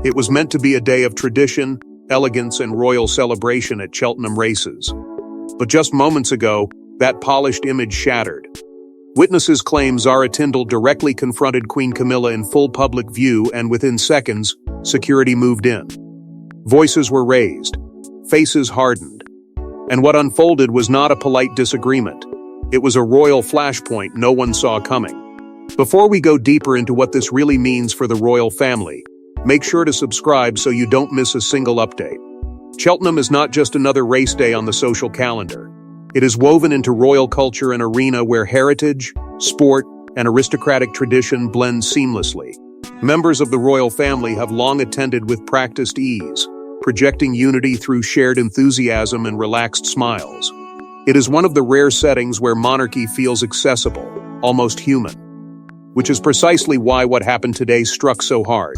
It was meant to be a day of tradition, elegance, and royal celebration at Cheltenham Races. But just moments ago, that polished image shattered. Witnesses claim Zara Tindall directly confronted Queen Camilla in full public view, and within seconds, security moved in. Voices were raised, faces hardened. And what unfolded was not a polite disagreement. It was a royal flashpoint no one saw coming. Before we go deeper into what this really means for the royal family, make sure to subscribe so you don't miss a single update. Cheltenham is not just another race day on the social calendar. It is woven into royal culture, an arena where heritage, sport, and aristocratic tradition blend seamlessly. Members of the royal family have long attended with practiced ease, projecting unity through shared enthusiasm and relaxed smiles. It is one of the rare settings where monarchy feels accessible, almost human. Which is precisely why what happened today struck so hard.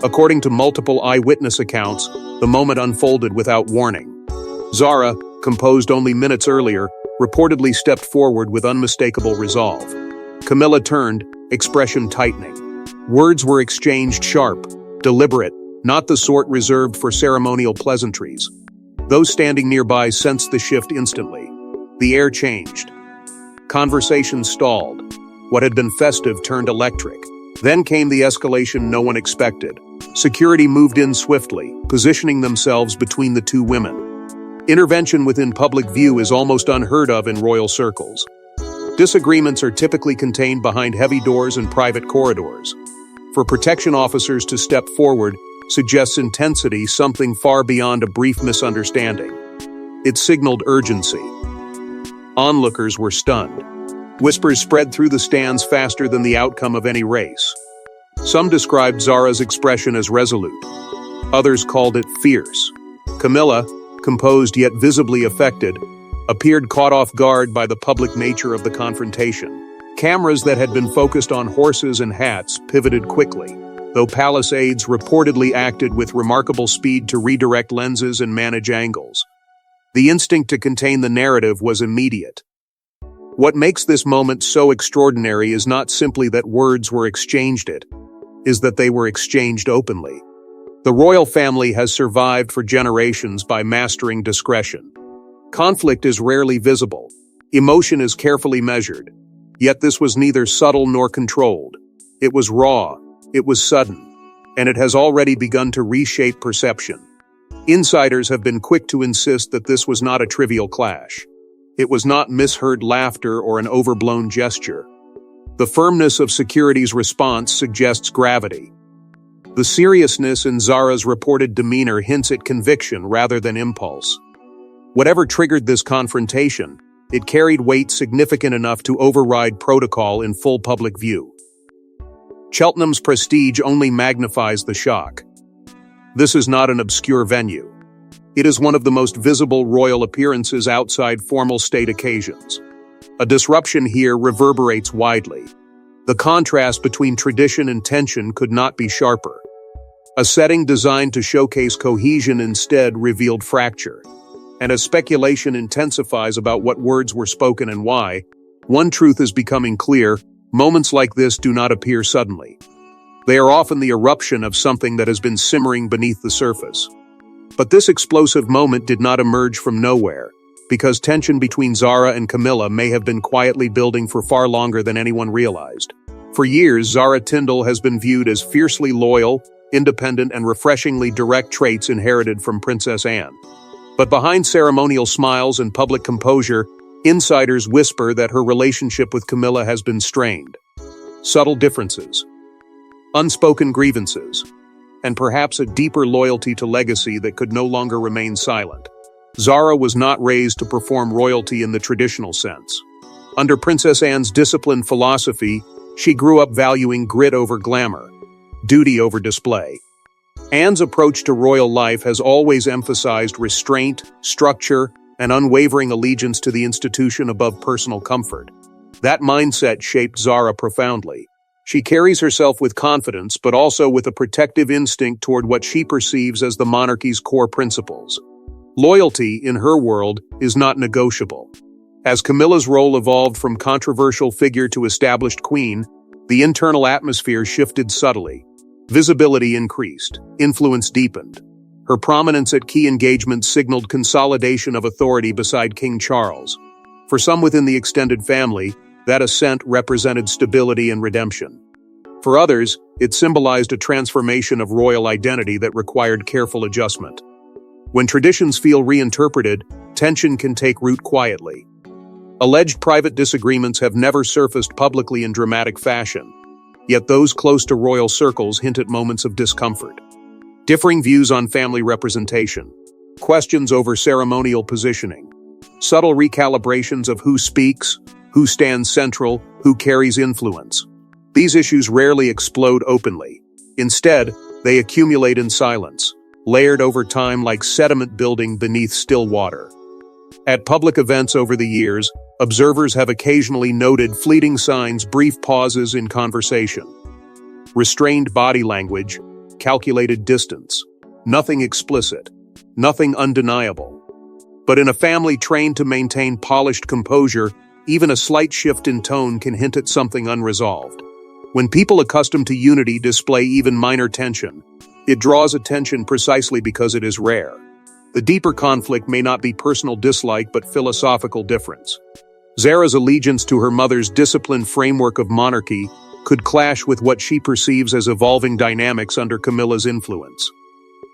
According to multiple eyewitness accounts, the moment unfolded without warning. Zara, composed only minutes earlier, reportedly stepped forward with unmistakable resolve. Camilla turned, expression tightening. Words were exchanged sharp, deliberate, not the sort reserved for ceremonial pleasantries. Those standing nearby sensed the shift instantly. The air changed. Conversation stalled. What had been festive turned electric. Then came the escalation no one expected. Security moved in swiftly, positioning themselves between the two women. Intervention within public view is almost unheard of in royal circles. Disagreements are typically contained behind heavy doors and private corridors. For protection officers to step forward suggests intensity, something far beyond a brief misunderstanding. It signaled urgency. Onlookers were stunned. Whispers spread through the stands faster than the outcome of any race. Some described Zara's expression as resolute. Others called it fierce. Camilla, composed yet visibly affected, appeared caught off guard by the public nature of the confrontation. Cameras that had been focused on horses and hats pivoted quickly, though palace aides reportedly acted with remarkable speed to redirect lenses and manage angles. The instinct to contain the narrative was immediate. What makes this moment so extraordinary is not simply that words were exchanged, it is that they were exchanged openly. The royal family has survived for generations by mastering discretion. Conflict is rarely visible. Emotion is carefully measured. Yet this was neither subtle nor controlled. It was raw, it was sudden, and it has already begun to reshape perception. Insiders have been quick to insist that this was not a trivial clash. It was not misheard laughter or an overblown gesture. The firmness of security's response suggests gravity. The seriousness in Zara's reported demeanor hints at conviction rather than impulse. Whatever triggered this confrontation, it carried weight significant enough to override protocol in full public view. Cheltenham's prestige only magnifies the shock. This is not an obscure venue. It is one of the most visible royal appearances outside formal state occasions. A disruption here reverberates widely. The contrast between tradition and tension could not be sharper. A setting designed to showcase cohesion instead revealed fracture. And as speculation intensifies about what words were spoken and why, one truth is becoming clear: moments like this do not appear suddenly. They are often the eruption of something that has been simmering beneath the surface. But this explosive moment did not emerge from nowhere, because tension between Zara and Camilla may have been quietly building for far longer than anyone realized. For years, Zara Tindall has been viewed as fiercely loyal, independent, and refreshingly direct, traits inherited from Princess Anne. But behind ceremonial smiles and public composure, insiders whisper that her relationship with Camilla has been strained. Subtle differences, unspoken grievances, and perhaps a deeper loyalty to legacy that could no longer remain silent. Zara was not raised to perform royalty in the traditional sense. Under Princess Anne's disciplined philosophy, she grew up valuing grit over glamour, duty over display. Anne's approach to royal life has always emphasized restraint, structure, and unwavering allegiance to the institution above personal comfort. That mindset shaped Zara profoundly. She carries herself with confidence, but also with a protective instinct toward what she perceives as the monarchy's core principles. Loyalty, in her world, is not negotiable. As Camilla's role evolved from controversial figure to established queen, the internal atmosphere shifted subtly. Visibility increased, influence deepened. Her prominence at key engagements signaled consolidation of authority beside King Charles. For some within the extended family, that ascent represented stability and redemption. For others, it symbolized a transformation of royal identity that required careful adjustment. When traditions feel reinterpreted, tension can take root quietly. Alleged private disagreements have never surfaced publicly in dramatic fashion, yet those close to royal circles hint at moments of discomfort. Differing views on family representation, questions over ceremonial positioning, subtle recalibrations of who speaks, who stands central, who carries influence. These issues rarely explode openly. Instead, they accumulate in silence, layered over time like sediment building beneath still water. At public events over the years, observers have occasionally noted fleeting signs, brief pauses in conversation. Restrained body language, calculated distance. Nothing explicit, nothing undeniable. But in a family trained to maintain polished composure, even a slight shift in tone can hint at something unresolved. When people accustomed to unity display even minor tension, it draws attention precisely because it is rare. The deeper conflict may not be personal dislike but philosophical difference. Zara's allegiance to her mother's disciplined framework of monarchy could clash with what she perceives as evolving dynamics under Camilla's influence.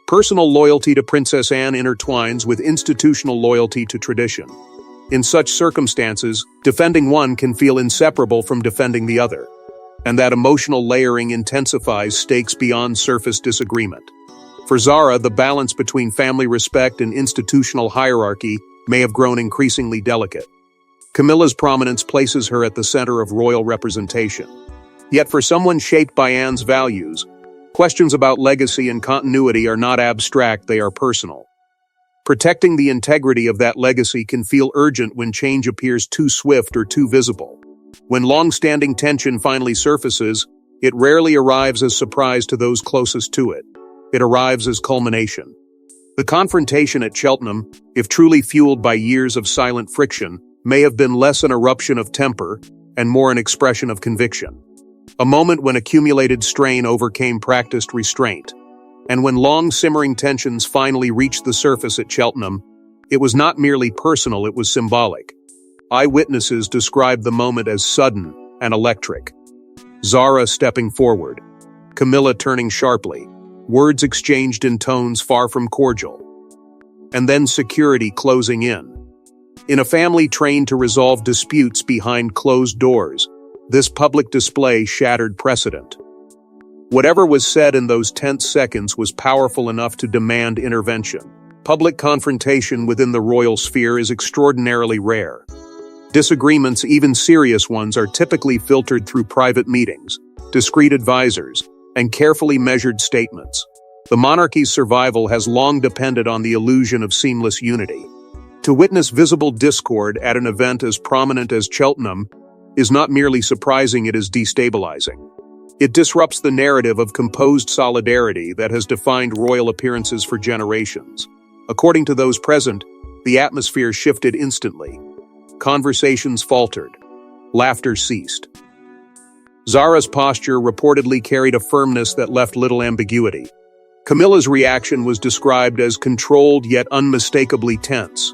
Personal loyalty to Princess Anne intertwines with institutional loyalty to tradition. In such circumstances, defending one can feel inseparable from defending the other, and that emotional layering intensifies stakes beyond surface disagreement. For Zara, the balance between family respect and institutional hierarchy may have grown increasingly delicate. Camilla's prominence places her at the center of royal representation. Yet for someone shaped by Anne's values, questions about legacy and continuity are not abstract, they are personal. Protecting the integrity of that legacy can feel urgent when change appears too swift or too visible. When long-standing tension finally surfaces, it rarely arrives as surprise to those closest to it. It arrives as culmination. The confrontation at Cheltenham, if truly fueled by years of silent friction, may have been less an eruption of temper and more an expression of conviction. A moment when accumulated strain overcame practiced restraint. And when long-simmering tensions finally reached the surface at Cheltenham, it was not merely personal, it was symbolic. Eyewitnesses described the moment as sudden and electric. Zara stepping forward, Camilla turning sharply, words exchanged in tones far from cordial. And then security closing in. In a family trained to resolve disputes behind closed doors, this public display shattered precedent. Whatever was said in those tense seconds was powerful enough to demand intervention. Public confrontation within the royal sphere is extraordinarily rare. Disagreements, even serious ones, are typically filtered through private meetings, discreet advisors, and carefully measured statements. The monarchy's survival has long depended on the illusion of seamless unity. To witness visible discord at an event as prominent as Cheltenham is not merely surprising, it is destabilizing. It disrupts the narrative of composed solidarity that has defined royal appearances for generations. According to those present, the atmosphere shifted instantly. Conversations faltered. Laughter ceased. Zara's posture reportedly carried a firmness that left little ambiguity. Camilla's reaction was described as controlled yet unmistakably tense.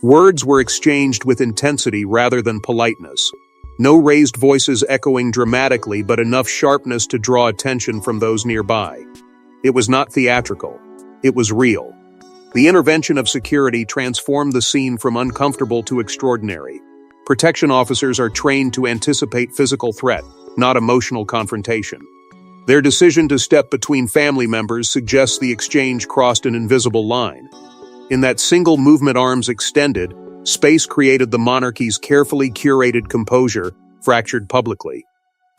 Words were exchanged with intensity rather than politeness. No raised voices echoing dramatically, but enough sharpness to draw attention from those nearby. It was not theatrical. It was real. The intervention of security transformed the scene from uncomfortable to extraordinary. Protection officers are trained to anticipate physical threat, not emotional confrontation. Their decision to step between family members suggests the exchange crossed an invisible line. In that single movement, arms extended, space created the monarchy's carefully curated composure, fractured publicly.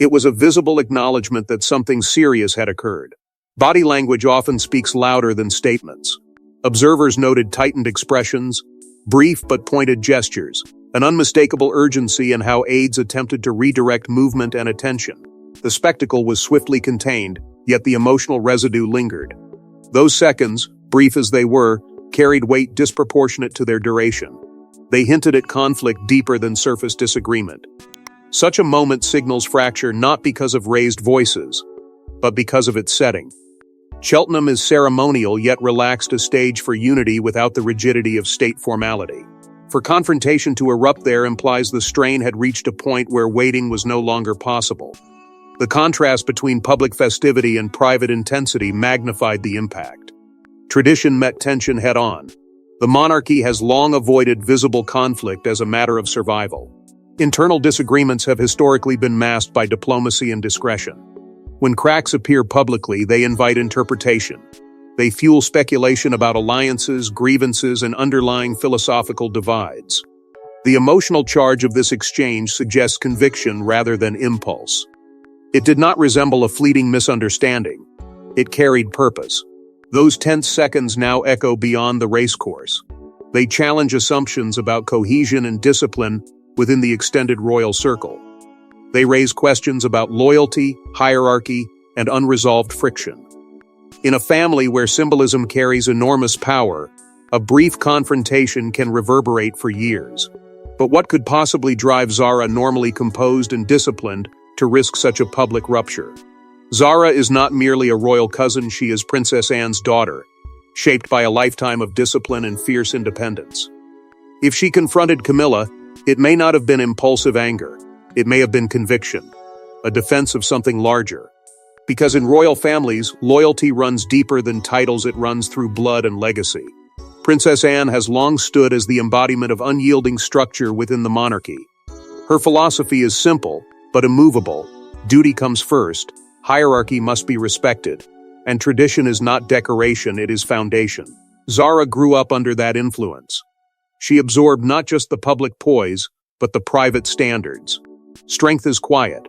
It was a visible acknowledgement that something serious had occurred. Body language often speaks louder than statements. Observers noted tightened expressions, brief but pointed gestures, an unmistakable urgency in how aides attempted to redirect movement and attention. The spectacle was swiftly contained, yet the emotional residue lingered. Those seconds, brief as they were, carried weight disproportionate to their duration. They hinted at conflict deeper than surface disagreement. Such a moment signals fracture not because of raised voices, but because of its setting. Cheltenham is ceremonial yet relaxed, a stage for unity without the rigidity of state formality. For confrontation to erupt there implies the strain had reached a point where waiting was no longer possible. The contrast between public festivity and private intensity magnified the impact. Tradition met tension head-on. The monarchy has long avoided visible conflict as a matter of survival. Internal disagreements have historically been masked by diplomacy and discretion. When cracks appear publicly, they invite interpretation. They fuel speculation about alliances, grievances, and underlying philosophical divides. The emotional charge of this exchange suggests conviction rather than impulse. It did not resemble a fleeting misunderstanding. It carried purpose. Those tense seconds now echo beyond the racecourse. They challenge assumptions about cohesion and discipline within the extended royal circle. They raise questions about loyalty, hierarchy, and unresolved friction. In a family where symbolism carries enormous power, a brief confrontation can reverberate for years. But what could possibly drive Zara, normally composed and disciplined, to risk such a public rupture? Zara is not merely a royal cousin, she is Princess Anne's daughter, shaped by a lifetime of discipline and fierce independence. If she confronted Camilla, it may not have been impulsive anger. It may have been conviction, a defense of something larger. Because in royal families, loyalty runs deeper than titles, it runs through blood and legacy. Princess Anne has long stood as the embodiment of unyielding structure within the monarchy. Her philosophy is simple, but immovable. Duty comes first, hierarchy must be respected, and tradition is not decoration, it is foundation. Zara grew up under that influence. She absorbed not just the public poise, but the private standards. Strength is quiet.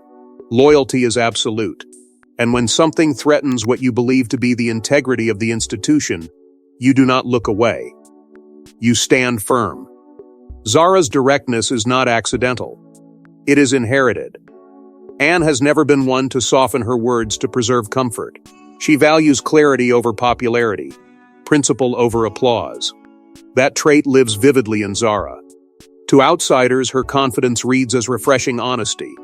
Loyalty is absolute. And when something threatens what you believe to be the integrity of the institution, you do not look away. You stand firm. Zara's directness is not accidental. It is inherited. Anne has never been one to soften her words to preserve comfort. She values clarity over popularity, principle over applause. That trait lives vividly in Zara. To outsiders, her confidence reads as refreshing honesty.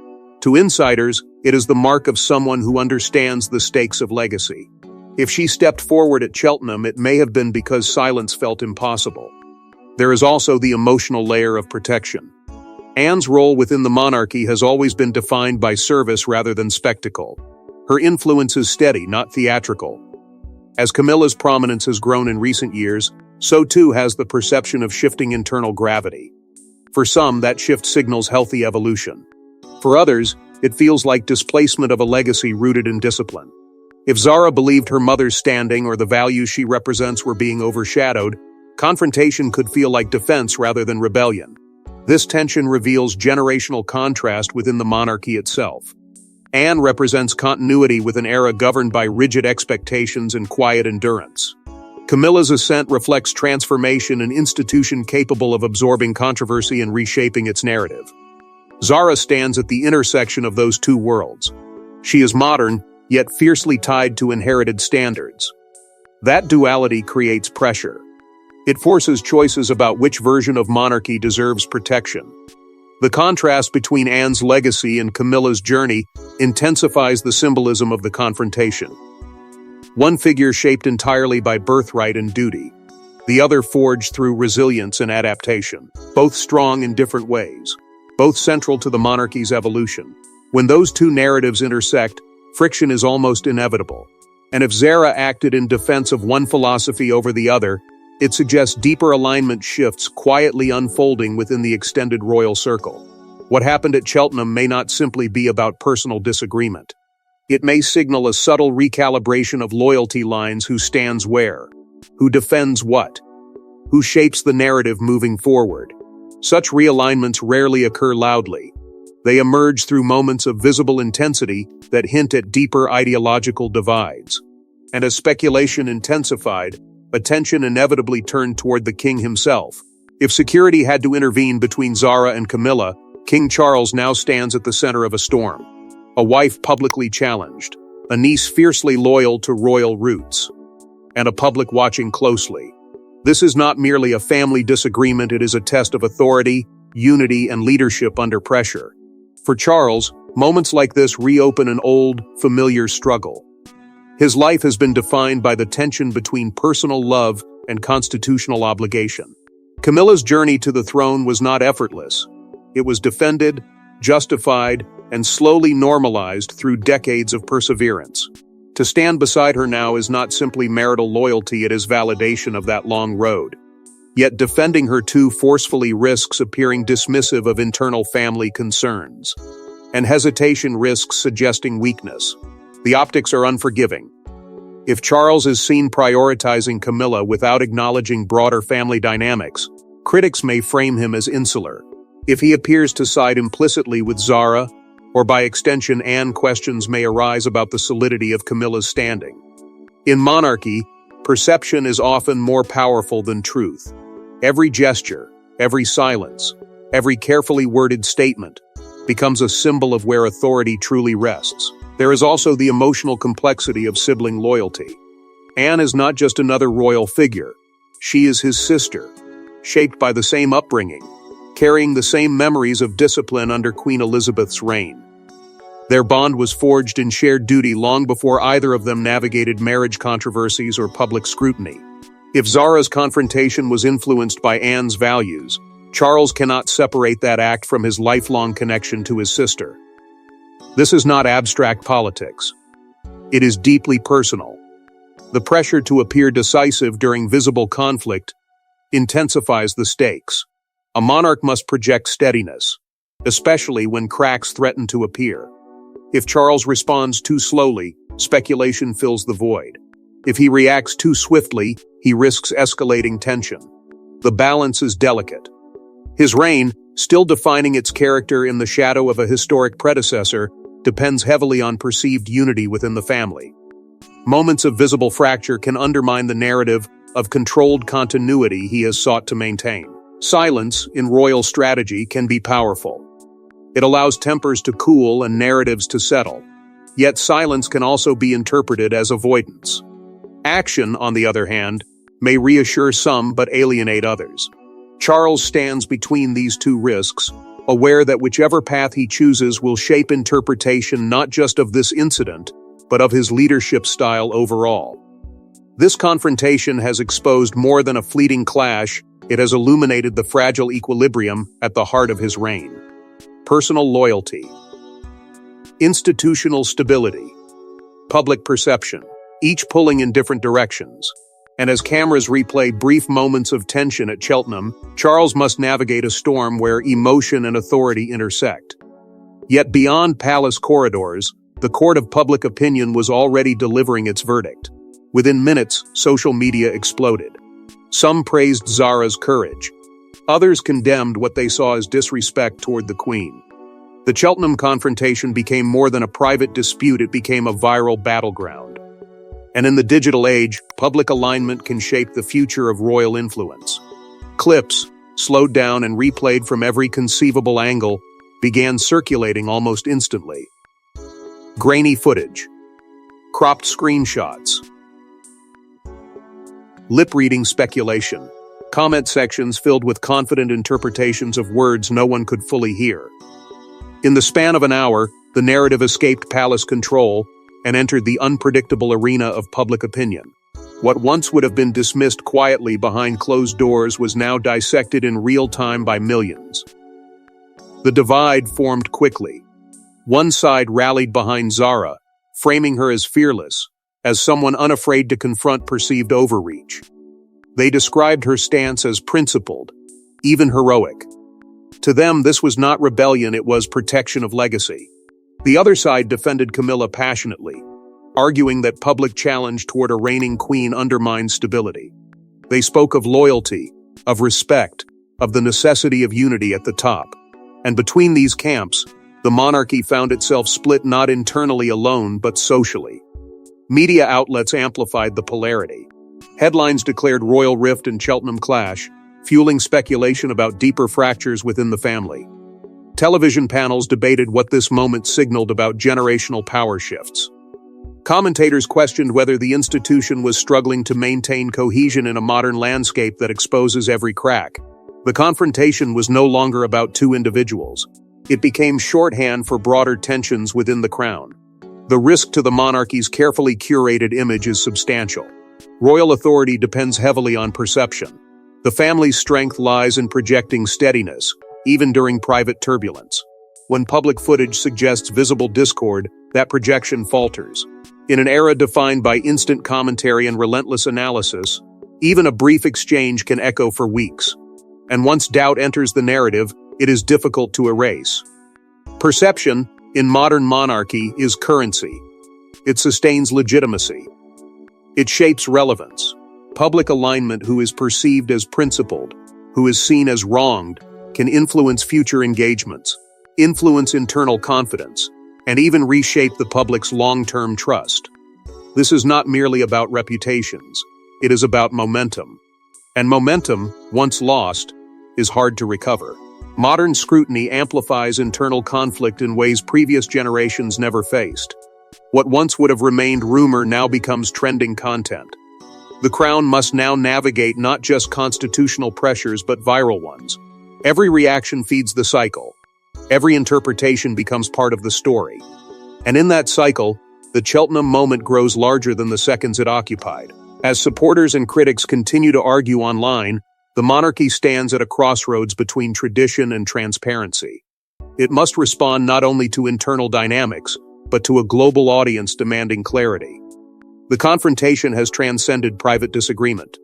To insiders, it is the mark of someone who understands the stakes of legacy. If she stepped forward at Cheltenham, it may have been because silence felt impossible. There is also the emotional layer of protection. Anne's role within the monarchy has always been defined by service rather than spectacle. Her influence is steady, not theatrical. As Camilla's prominence has grown in recent years, so too has the perception of shifting internal gravity. For some, that shift signals healthy evolution. For others, it feels like displacement of a legacy rooted in discipline. If Zara believed her mother's standing or the values she represents were being overshadowed, confrontation could feel like defense rather than rebellion. This tension reveals generational contrast within the monarchy itself. Anne represents continuity with an era governed by rigid expectations and quiet endurance. Camilla's ascent reflects transformation, an institution capable of absorbing controversy and reshaping its narrative. Zara stands at the intersection of those two worlds. She is modern, yet fiercely tied to inherited standards. That duality creates pressure. It forces choices about which version of monarchy deserves protection. The contrast between Anne's legacy and Camilla's journey intensifies the symbolism of the confrontation. One figure shaped entirely by birthright and duty, the other forged through resilience and adaptation, both strong in different ways, both central to the monarchy's evolution. When those two narratives intersect, friction is almost inevitable. And if Zara acted in defense of one philosophy over the other, it suggests deeper alignment shifts quietly unfolding within the extended royal circle. What happened at Cheltenham may not simply be about personal disagreement. It may signal a subtle recalibration of loyalty lines: who stands where, who defends what, who shapes the narrative moving forward. Such realignments rarely occur loudly. They emerge through moments of visible intensity that hint at deeper ideological divides. And as speculation intensified, attention inevitably turned toward the king himself. If security had to intervene between Zara and Camilla, King Charles now stands at the center of a storm. A wife publicly challenged, a niece fiercely loyal to royal roots, and a public watching closely. This is not merely a family disagreement, it is a test of authority, unity, and leadership under pressure. For Charles, moments like this reopen an old, familiar struggle. His life has been defined by the tension between personal love and constitutional obligation. Camilla's journey to the throne was not effortless. It was defended, justified, and slowly normalized through decades of perseverance. To stand beside her now is not simply marital loyalty, it is validation of that long road. Yet defending her too forcefully risks appearing dismissive of internal family concerns. And hesitation risks suggesting weakness. The optics are unforgiving. If Charles is seen prioritizing Camilla without acknowledging broader family dynamics, critics may frame him as insular. If he appears to side implicitly with Zara, or by extension Anne, questions may arise about the solidity of Camilla's standing. In monarchy, perception is often more powerful than truth. Every gesture, every silence, every carefully worded statement becomes a symbol of where authority truly rests. There is also the emotional complexity of sibling loyalty. Anne is not just another royal figure. She is his sister, shaped by the same upbringing, carrying the same memories of discipline under Queen Elizabeth's reign. Their bond was forged in shared duty long before either of them navigated marriage controversies or public scrutiny. If Zara's confrontation was influenced by Anne's values, Charles cannot separate that act from his lifelong connection to his sister. This is not abstract politics. It is deeply personal. The pressure to appear decisive during visible conflict intensifies the stakes. A monarch must project steadiness, especially when cracks threaten to appear. If Charles responds too slowly, speculation fills the void. If he reacts too swiftly, he risks escalating tension. The balance is delicate. His reign, still defining its character in the shadow of a historic predecessor, depends heavily on perceived unity within the family. Moments of visible fracture can undermine the narrative of controlled continuity he has sought to maintain. Silence, in royal strategy, can be powerful. It allows tempers to cool and narratives to settle. Yet silence can also be interpreted as avoidance. Action, on the other hand, may reassure some but alienate others. Charles stands between these two risks, aware that whichever path he chooses will shape interpretation not just of this incident, but of his leadership style overall. This confrontation has exposed more than a fleeting clash, it has illuminated the fragile equilibrium at the heart of his reign. Personal loyalty, institutional stability, public perception, each pulling in different directions. And as cameras replay brief moments of tension at Cheltenham, Charles must navigate a storm where emotion and authority intersect. Yet beyond palace corridors, the court of public opinion was already delivering its verdict. Within minutes, social media exploded. Some praised Zara's courage. Others condemned what they saw as disrespect toward the Queen. The Cheltenham confrontation became more than a private dispute, it became a viral battleground. And in the digital age, public alignment can shape the future of royal influence. Clips, slowed down and replayed from every conceivable angle, began circulating almost instantly. Grainy footage, cropped screenshots, lip-reading speculation, comment sections filled with confident interpretations of words no one could fully hear. In the span of an hour, the narrative escaped palace control and entered the unpredictable arena of public opinion. What once would have been dismissed quietly behind closed doors was now dissected in real time by millions. The divide formed quickly. One side rallied behind Zara, framing her as fearless, as someone unafraid to confront perceived overreach. They described her stance as principled, even heroic. To them, this was not rebellion, it was protection of legacy. The other side defended Camilla passionately, arguing that public challenge toward a reigning queen undermines stability. They spoke of loyalty, of respect, of the necessity of unity at the top. And between these camps, the monarchy found itself split not internally alone, but socially. Media outlets amplified the polarity. Headlines declared royal rift and Cheltenham clash, fueling speculation about deeper fractures within the family. Television panels debated what this moment signaled about generational power shifts. Commentators questioned whether the institution was struggling to maintain cohesion in a modern landscape that exposes every crack. The confrontation was no longer about two individuals. It became shorthand for broader tensions within the crown. The risk to the monarchy's carefully curated image is substantial. Royal authority depends heavily on perception. The family's strength lies in projecting steadiness, even during private turbulence. When public footage suggests visible discord, that projection falters. In an era defined by instant commentary and relentless analysis, even a brief exchange can echo for weeks. And once doubt enters the narrative, it is difficult to erase. Perception, in modern monarchy, is currency. It sustains legitimacy. It shapes relevance. Public alignment, who is perceived as principled, who is seen as wronged, can influence future engagements, influence internal confidence, and even reshape the public's long-term trust. This is not merely about reputations. It is about momentum. And momentum, once lost, is hard to recover. Modern scrutiny amplifies internal conflict in ways previous generations never faced. What once would have remained rumor now becomes trending content. The crown must now navigate not just constitutional pressures but viral ones. Every reaction feeds the cycle. Every interpretation becomes part of the story. And in that cycle, the Cheltenham moment grows larger than the seconds it occupied. As supporters and critics continue to argue online, the monarchy stands at a crossroads between tradition and transparency. It must respond not only to internal dynamics, but to a global audience demanding clarity. The confrontation has transcended private disagreement.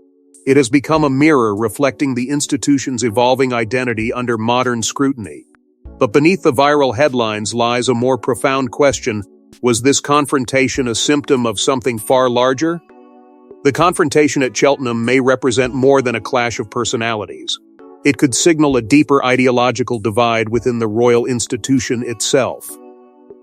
It has become a mirror reflecting the institution's evolving identity under modern scrutiny. But beneath the viral headlines lies a more profound question: was this confrontation a symptom of something far larger? The confrontation at Cheltenham may represent more than a clash of personalities. It could signal a deeper ideological divide within the royal institution itself.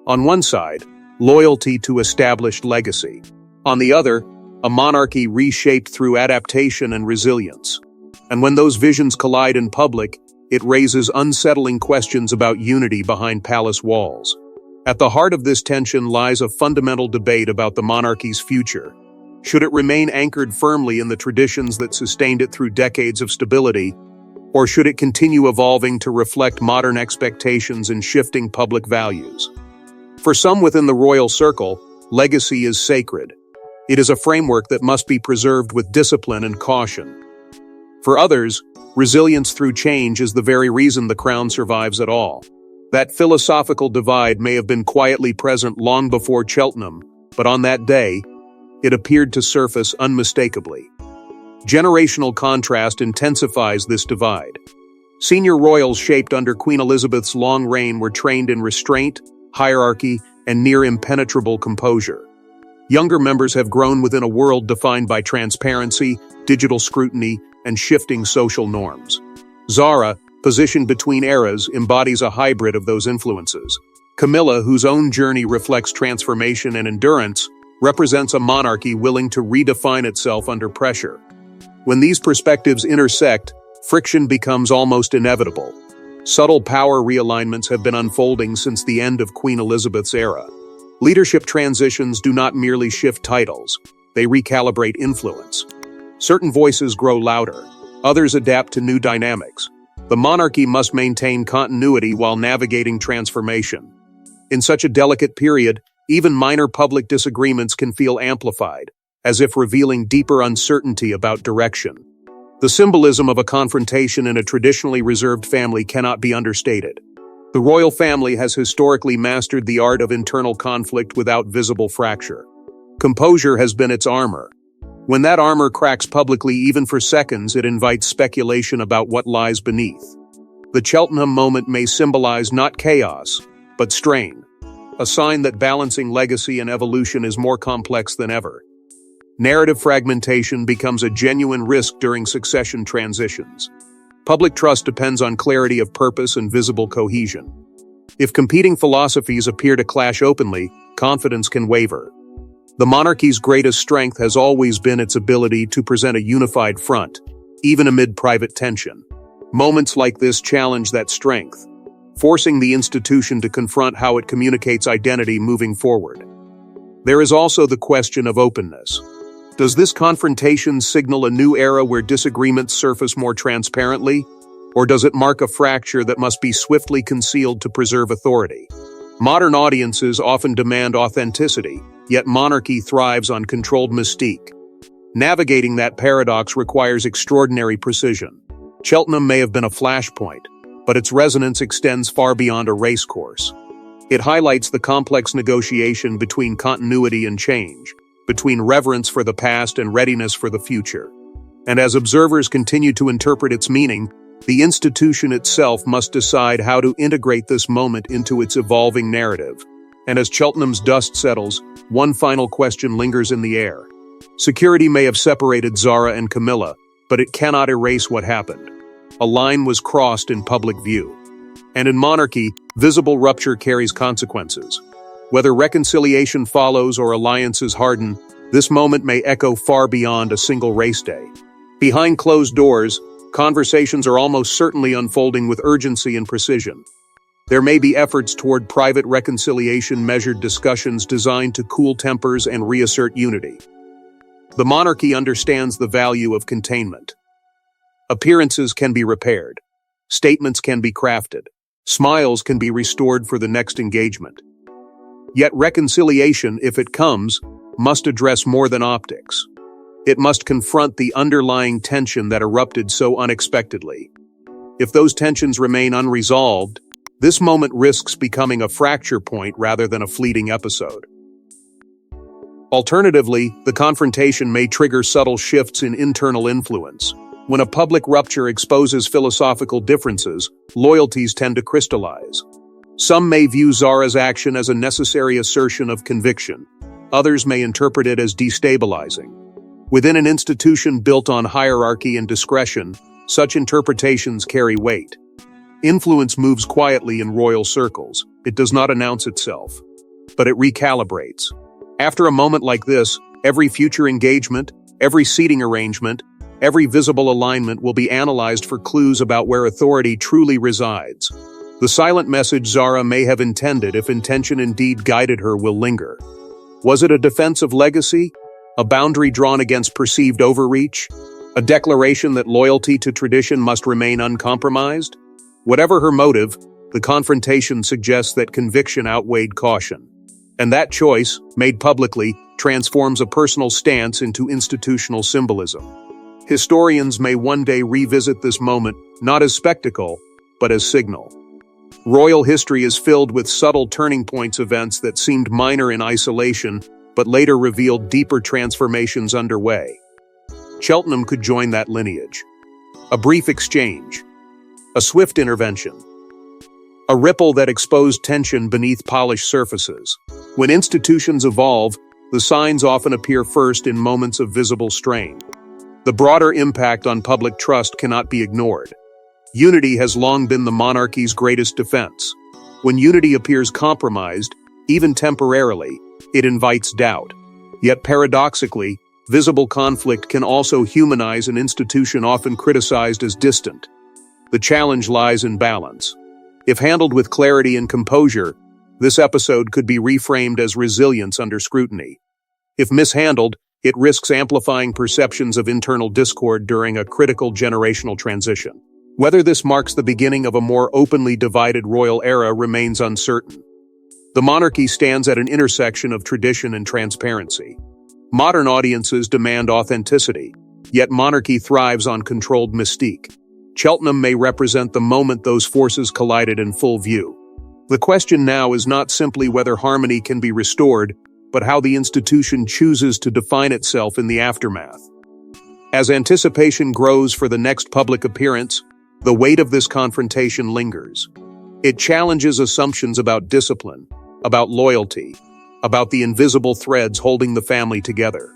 On one side, loyalty to established legacy. On the other, a monarchy reshaped through adaptation and resilience. And when those visions collide in public, it raises unsettling questions about unity behind palace walls. At the heart of this tension lies a fundamental debate about the monarchy's future. Should it remain anchored firmly in the traditions that sustained it through decades of stability, or should it continue evolving to reflect modern expectations and shifting public values? For some within the royal circle, legacy is sacred. It is a framework that must be preserved with discipline and caution. For others, resilience through change is the very reason the crown survives at all. That philosophical divide may have been quietly present long before Cheltenham, but on that day, it appeared to surface unmistakably. Generational contrast intensifies this divide. Senior royals shaped under Queen Elizabeth's long reign were trained in restraint, hierarchy, and near impenetrable composure. Younger members have grown within a world defined by transparency, digital scrutiny, and shifting social norms. Zara, positioned between eras, embodies a hybrid of those influences. Camilla, whose own journey reflects transformation and endurance, represents a monarchy willing to redefine itself under pressure. When these perspectives intersect, friction becomes almost inevitable. Subtle power realignments have been unfolding since the end of Queen Elizabeth's era. Leadership transitions do not merely shift titles, they recalibrate influence. Certain voices grow louder, others adapt to new dynamics. The monarchy must maintain continuity while navigating transformation. In such a delicate period, even minor public disagreements can feel amplified, as if revealing deeper uncertainty about direction. The symbolism of a confrontation in a traditionally reserved family cannot be understated. The royal family has historically mastered the art of internal conflict without visible fracture. Composure has been its armor. When that armor cracks publicly even for seconds, it invites speculation about what lies beneath. The Cheltenham moment may symbolize not chaos, but strain. A sign that balancing legacy and evolution is more complex than ever. Narrative fragmentation becomes a genuine risk during succession transitions. Public trust depends on clarity of purpose and visible cohesion. If competing philosophies appear to clash openly, confidence can waver. The monarchy's greatest strength has always been its ability to present a unified front, even amid private tension. Moments like this challenge that strength, forcing the institution to confront how it communicates identity moving forward. There is also the question of openness. Does this confrontation signal a new era where disagreements surface more transparently, or does it mark a fracture that must be swiftly concealed to preserve authority? Modern audiences often demand authenticity, yet monarchy thrives on controlled mystique. Navigating that paradox requires extraordinary precision. Cheltenham may have been a flashpoint, but its resonance extends far beyond a racecourse. It highlights the complex negotiation between continuity and change, between reverence for the past and readiness for the future. And as observers continue to interpret its meaning, the institution itself must decide how to integrate this moment into its evolving narrative. And as Cheltenham's dust settles, one final question lingers in the air. Security may have separated Zara and Camilla, but it cannot erase what happened. A line was crossed in public view. And in monarchy, visible rupture carries consequences. Whether reconciliation follows or alliances harden, this moment may echo far beyond a single race day. Behind closed doors, conversations are almost certainly unfolding with urgency and precision. There may be efforts toward private reconciliation, measured discussions designed to cool tempers and reassert unity. The monarchy understands the value of containment. Appearances can be repaired. Statements can be crafted. Smiles can be restored for the next engagement. Yet reconciliation, if it comes, must address more than optics. It must confront the underlying tension that erupted so unexpectedly. If those tensions remain unresolved, this moment risks becoming a fracture point rather than a fleeting episode. Alternatively, the confrontation may trigger subtle shifts in internal influence. When a public rupture exposes philosophical differences, loyalties tend to crystallize. Some may view Zara's action as a necessary assertion of conviction. Others may interpret it as destabilizing. Within an institution built on hierarchy and discretion, such interpretations carry weight. Influence moves quietly in royal circles. It does not announce itself, but it recalibrates. After a moment like this, every future engagement, every seating arrangement, every visible alignment will be analyzed for clues about where authority truly resides. The silent message Zara may have intended, if intention indeed guided her, will linger. Was it a defense of legacy? A boundary drawn against perceived overreach? A declaration that loyalty to tradition must remain uncompromised? Whatever her motive, the confrontation suggests that conviction outweighed caution. And that choice, made publicly, transforms a personal stance into institutional symbolism. Historians may one day revisit this moment, not as spectacle, but as signal. Royal history is filled with subtle turning points, events that seemed minor in isolation, but later revealed deeper transformations underway. Cheltenham could join that lineage. A brief exchange. A swift intervention. A ripple that exposed tension beneath polished surfaces. When institutions evolve, the signs often appear first in moments of visible strain. The broader impact on public trust cannot be ignored. Unity has long been the monarchy's greatest defense. When unity appears compromised, even temporarily, it invites doubt. Yet paradoxically, visible conflict can also humanize an institution often criticized as distant. The challenge lies in balance. If handled with clarity and composure, this episode could be reframed as resilience under scrutiny. If mishandled, it risks amplifying perceptions of internal discord during a critical generational transition. Whether this marks the beginning of a more openly divided royal era remains uncertain. The monarchy stands at an intersection of tradition and transparency. Modern audiences demand authenticity, yet monarchy thrives on controlled mystique. Cheltenham may represent the moment those forces collided in full view. The question now is not simply whether harmony can be restored, but how the institution chooses to define itself in the aftermath. As anticipation grows for the next public appearance, the weight of this confrontation lingers. It challenges assumptions about discipline, about loyalty, about the invisible threads holding the family together.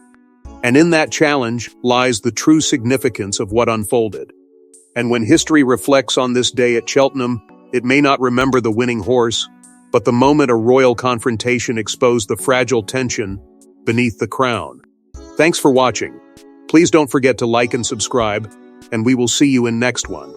And in that challenge lies the true significance of what unfolded. And when history reflects on this day at Cheltenham, it may not remember the winning horse, but the moment a royal confrontation exposed the fragile tension beneath the crown. Thanks for watching. Please don't forget to like and subscribe, and we will see you in next one.